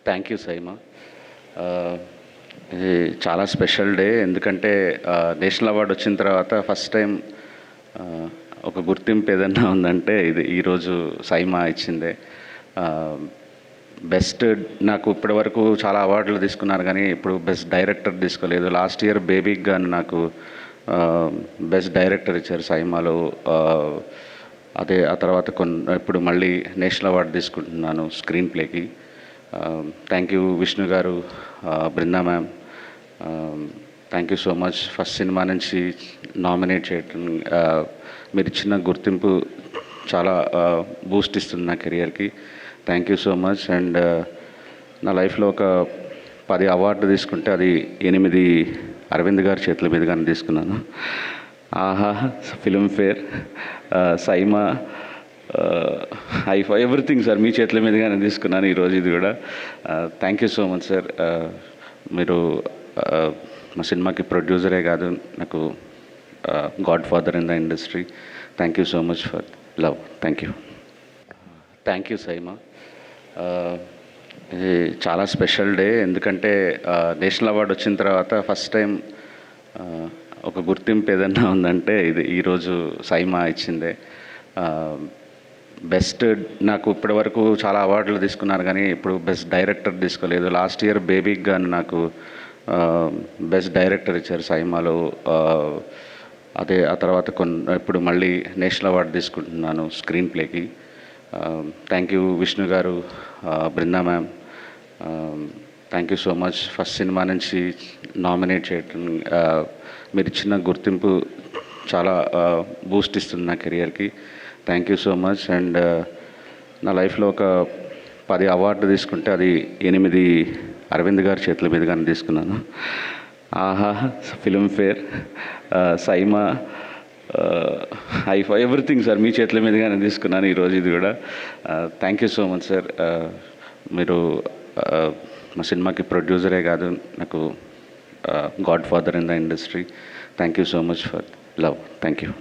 Thank you SIIMA. ఇది చాలా special day, ఎందుకంటే నేషనల్ అవార్డు వచ్చిన తర్వాత ఫస్ట్ టైం ఒక గుర్తింపు ఏదన్నా ఉందంటే ఇది ఈరోజు సైమా ఇచ్చిందే. బెస్ట్ నాకు ఇప్పటి వరకు చాలా అవార్డులు తీసుకున్నారు, కానీ ఇప్పుడు బెస్ట్ డైరెక్టర్ తీసుకోలేదు. లాస్ట్ ఇయర్ బేబీకి గాను నాకు బెస్ట్ డైరెక్టర్ ఇచ్చారు సైమాలో. అదే ఆ తర్వాత ఇప్పుడు మళ్ళీ నేషనల్ అవార్డు తీసుకుంటున్నాను స్క్రీన్ ప్లేకి. థ్యాంక్ యూ విష్ణు గారు, Brinda ma'am, thank you so much. First cinema నుంచి నామినేట్ చేయటం, మీరు ఇచ్చిన గుర్తింపు చాలా బూస్ట్ ఇస్తుంది నా కెరియర్కి. Thank you so much. And నా లైఫ్లో ఒక 10 అవార్డు తీసుకుంటే అది 8 అరవింద్ గారి చేతుల మీదుగానే తీసుకున్నాను. ఆహా, Filmfare, SIIMA, IIFA, everything sir మీ చేతుల మీదుగానే తీసుకున్నాను ఈరోజు ఇది కూడా. Thank you so much sir. మీరు మా సినిమాకి ప్రొడ్యూసరే కాదు, నాకు godfather in the industry. Thank you so much for love. Thank you. Thank you SIIMA. ఇది చాలా స్పెషల్ డే, ఎందుకంటే నేషనల్ అవార్డు వచ్చిన తర్వాత ఫస్ట్ టైం ఒక గుర్తింపు ఏదన్నా ఉందంటే ఇది ఈరోజు సైమా ఇచ్చిందే. బెస్ట్ నాకు ఇప్పటి వరకు చాలా అవార్డులు తీసుకున్నారు, కానీ ఇప్పుడు బెస్ట్ డైరెక్టర్ తీసుకోలేదు. లాస్ట్ ఇయర్ బేబీకి గాను నాకు బెస్ట్ డైరెక్టర్ ఇచ్చారు సైమాలో. అదే ఆ తర్వాత ఇప్పుడు మళ్ళీ నేషనల్ అవార్డు తీసుకుంటున్నాను స్క్రీన్ ప్లేకి. థ్యాంక్ యూ విష్ణు గారు, Brinda ma'am, thank you so much. First cinema నుంచి నామినేట్ చేయటం, మీరు ఇచ్చిన గుర్తింపు చాలా బూస్ట్ ఇస్తుంది నా కెరియర్కి. Thank you so much. And నా లైఫ్లో ఒక 10 అవార్డు తీసుకుంటే అది 8 అరవింద్ గారి చేతుల మీదుగానే తీసుకున్నాను. ఆహా, Filmfare, SIIMA, IIFA, everything sir మీ చేతుల మీదుగానే తీసుకున్నాను ఈరోజు ఇది కూడా. Thank you so much sir. మీరు మా సినిమాకి ప్రొడ్యూసరే కాదు, నాకు godfather in the industry. Thank you so much for love. Thank you.